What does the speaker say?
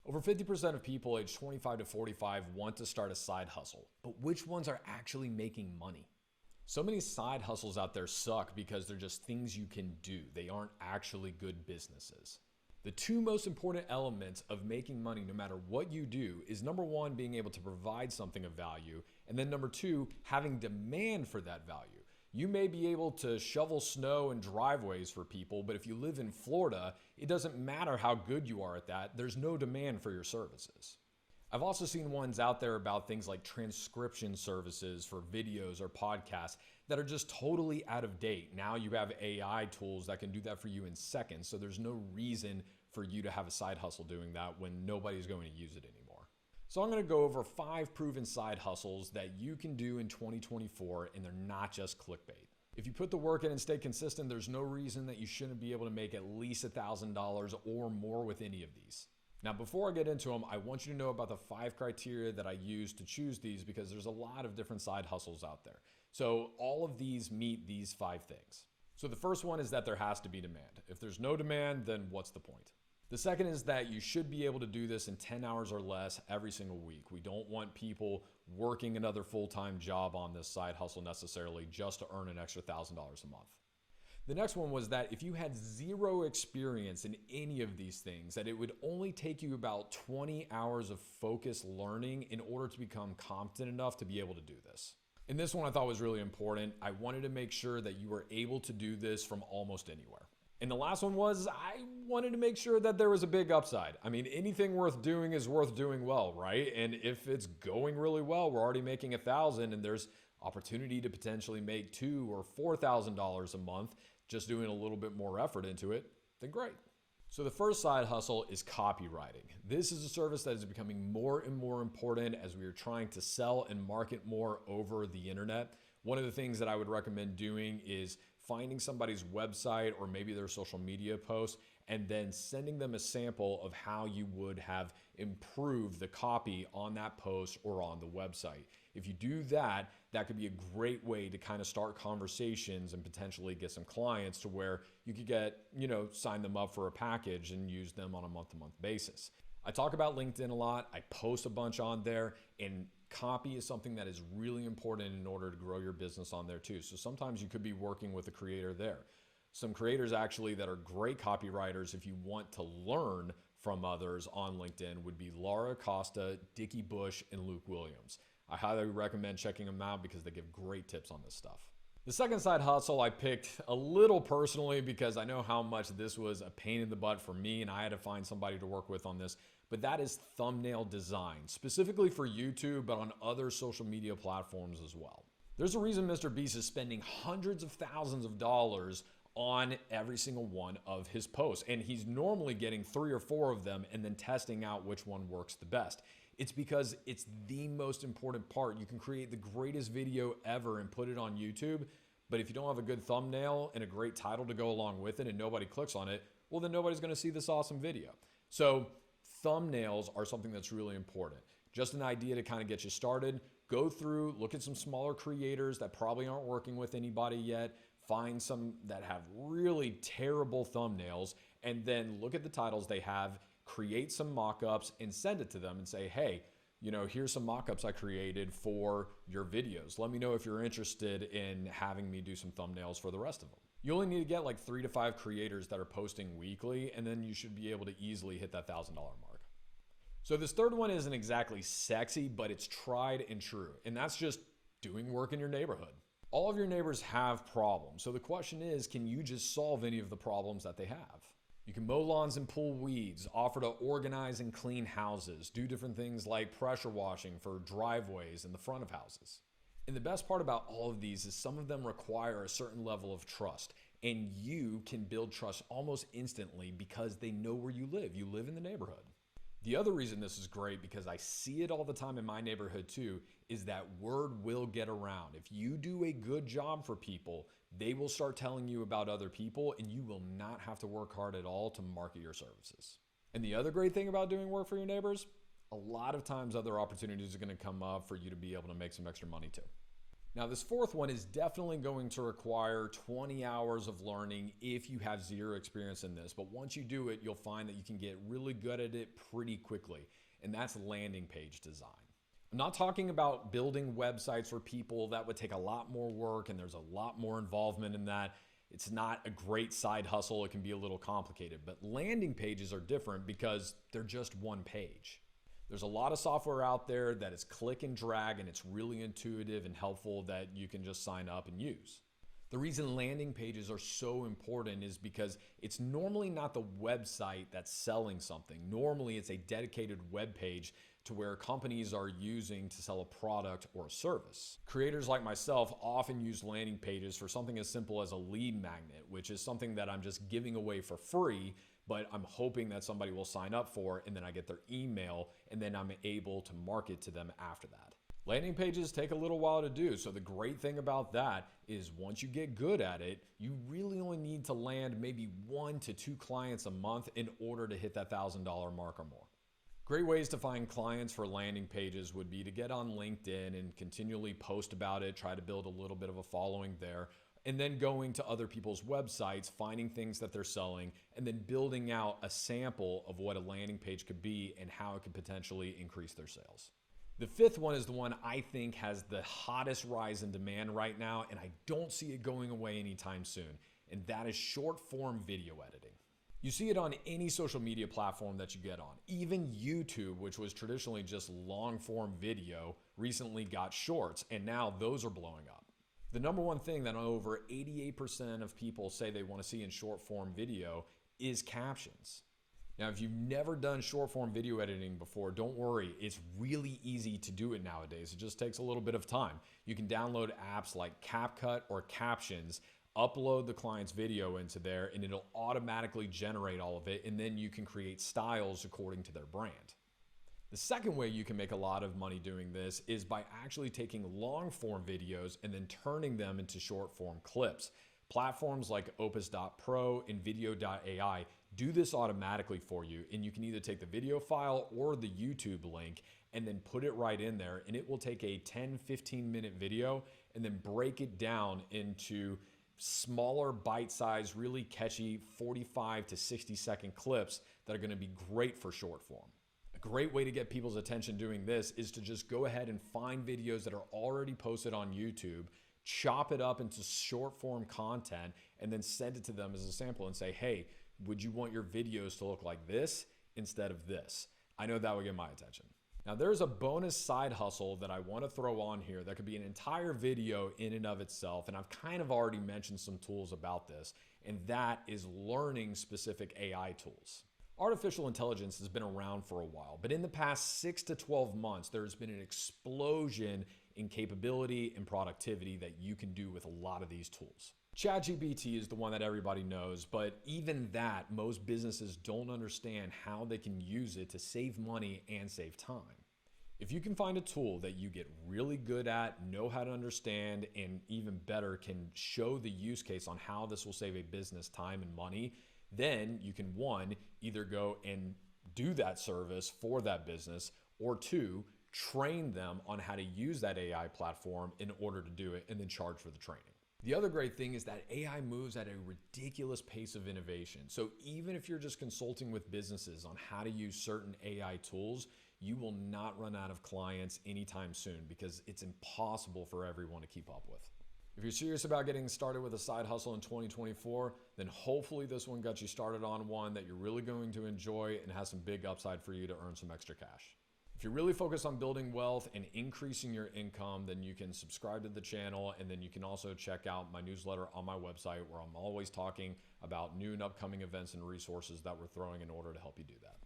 Over 50% of people aged 25 to 45 want to start a side hustle, but which ones are actually making money? So many side hustles out there suck because they're just things you can do. They aren't actually good businesses. The two most important elements of making money no matter what you do is number one, being able to provide something of value, and then number two, having demand for that value. You may be able to shovel snow and driveways for people, but if you live in Florida, it doesn't matter how good you are at that. There's no demand for your services. I've also seen ones out there about things like transcription services for videos or podcasts that are just totally out of date. Now you have AI tools that can do that for you in seconds, so there's no reason for you to have a side hustle doing that when nobody's going to use it anymore. So I'm going to go over 5 proven side hustles that you can do in 2024, and they're not just clickbait. If you put the work in and stay consistent, there's no reason that you shouldn't be able to make at least $1,000 or more with any of these. Now, before I get into them, I want you to know about the 5 criteria that I use to choose these because there's a lot of different side hustles out there. So all of these meet these 5 things. So the first one is that there has to be demand. If there's no demand, then what's the point? The second is that you should be able to do this in 10 hours or less every single week. We don't want people working another full-time job on this side hustle necessarily just to earn an extra $1,000 a month. The next one was that if you had zero experience in any of these things, that it would only take you about 20 hours of focused learning in order to become competent enough to be able to do this. And this one I thought was really important. I wanted to make sure that you were able to do this from almost anywhere. And the last one was I wanted to make sure that there was a big upside. I mean, anything worth doing is worth doing well, right? And if it's going really well, we're already making $1,000 and there's opportunity to potentially make $2,000 or $4,000 a month just doing a little bit more effort into it, then great. So the first side hustle is copywriting. This is a service that is becoming more and more important as we are trying to sell and market more over the internet. One of the things that I would recommend doing is finding somebody's website or maybe their social media post and then sending them a sample of how you would have improved the copy on that post or on the website. If you do that, that could be a great way to kind of start conversations and potentially get some clients to where you could get, sign them up for a package and use them on a month-to-month basis. I talk about LinkedIn a lot. I post a bunch on there, and copy is something that is really important in order to grow your business on there too. So sometimes you could be working with a creator there. Some creators actually that are great copywriters if you want to learn from others on LinkedIn would be Laura Costa, Dickie Bush, and Luke Williams. I highly recommend checking them out because they give great tips on this stuff. The second side hustle I picked a little personally because I know how much this was a pain in the butt for me and I had to find somebody to work with on this, but that is thumbnail design, specifically for YouTube, but on other social media platforms as well. There's a reason Mr. Beast is spending hundreds of thousands of dollars on every single one of his posts. And he's normally getting 3 or 4 of them and then testing out which one works the best. It's because it's the most important part. You can create the greatest video ever and put it on YouTube, but if you don't have a good thumbnail and a great title to go along with it and nobody clicks on it, well, then nobody's gonna see this awesome video. So thumbnails are something that's really important. Just an idea to kind of get you started. Go through, look at some smaller creators that probably aren't working with anybody yet. Find some that have really terrible thumbnails and then look at the titles they have, create some mock-ups and send it to them and say, hey, here's some mock-ups I created for your videos. Let me know if you're interested in having me do some thumbnails for the rest of them. You only need to get like 3 to 5 creators that are posting weekly, and then you should be able to easily hit that $1,000 mark. So this third one isn't exactly sexy, but it's tried and true. And that's just doing work in your neighborhood. All of your neighbors have problems. So the question is, can you just solve any of the problems that they have? You can mow lawns and pull weeds, offer to organize and clean houses, do different things like pressure washing for driveways in the front of houses. And the best part about all of these is some of them require a certain level of trust, and you can build trust almost instantly because they know where you live. You live in the neighborhood. The other reason this is great, because I see it all the time in my neighborhood too, is that word will get around. If you do a good job for people, they will start telling you about other people and you will not have to work hard at all to market your services. And the other great thing about doing work for your neighbors, a lot of times other opportunities are going to come up for you to be able to make some extra money too. Now, this fourth one is definitely going to require 20 hours of learning if you have zero experience in this. But once you do it, you'll find that you can get really good at it pretty quickly. And that's landing page design. I'm not talking about building websites for people. That would take a lot more work and there's a lot more involvement in that. It's not a great side hustle. It can be a little complicated, but landing pages are different because they're just one page. There's a lot of software out there that is click and drag and it's really intuitive and helpful that you can just sign up and use. The reason landing pages are so important is because it's normally not the website that's selling something. Normally it's a dedicated web page to where companies are using to sell a product or a service. Creators like myself often use landing pages for something as simple as a lead magnet, which is something that I'm just giving away for free, but I'm hoping that somebody will sign up for and then I get their email and then I'm able to market to them after that. Landing pages take a little while to do, so the great thing about that is once you get good at it, you really only need to land maybe 1 to 2 clients a month in order to hit that $1,000 mark or more. Great ways to find clients for landing pages would be to get on LinkedIn and continually post about it, try to build a little bit of a following there, and then going to other people's websites, finding things that they're selling, and then building out a sample of what a landing page could be and how it could potentially increase their sales. The fifth one is the one I think has the hottest rise in demand right now, and I don't see it going away anytime soon, and that is short form video editing. You see it on any social media platform that you get on. Even YouTube, which was traditionally just long form video, recently got shorts, and now those are blowing up. The number one thing that over 88% of people say they want to see in short form video is captions. Now, if you've never done short form video editing before, don't worry. It's really easy to do it nowadays. It just takes a little bit of time. You can download apps like CapCut or Captions, upload the client's video into there, and it'll automatically generate all of it. And then you can create styles according to their brand. The second way you can make a lot of money doing this is by actually taking long form videos and then turning them into short form clips. Platforms like opus.pro and vidyo.ai do this automatically for you, and you can either take the video file or the YouTube link and then put it right in there, and it will take a 10-15 minute video and then break it down into smaller bite-sized, really catchy 45 to 60 second clips that are going to be great for short form. A great way to get people's attention doing this is to just go ahead and find videos that are already posted on YouTube, chop it up into short form content, and then send it to them as a sample and say, hey, would you want your videos to look like this instead of this? I know that would get my attention. Now, there's a bonus side hustle that I want to throw on here that could be an entire video in and of itself, and I've kind of already mentioned some tools about this, and that is learning specific AI tools. Artificial intelligence has been around for a while, but in the past 6 to 12 months, there's been an explosion in capability and productivity that you can do with a lot of these tools. ChatGPT is the one that everybody knows, but even that, most businesses don't understand how they can use it to save money and save time. If you can find a tool that you get really good at, know how to understand, and even better, can show the use case on how this will save a business time and money, then you can, one, either go and do that service for that business, or two, train them on how to use that AI platform in order to do it and then charge for the training. The other great thing is that AI moves at a ridiculous pace of innovation. So even if you're just consulting with businesses on how to use certain AI tools, you will not run out of clients anytime soon because it's impossible for everyone to keep up with. If you're serious about getting started with a side hustle in 2024, then hopefully this one got you started on one that you're really going to enjoy and has some big upside for you to earn some extra cash. If you're really focused on building wealth and increasing your income, then you can subscribe to the channel, and then you can also check out my newsletter on my website where I'm always talking about new and upcoming events and resources that we're throwing in order to help you do that.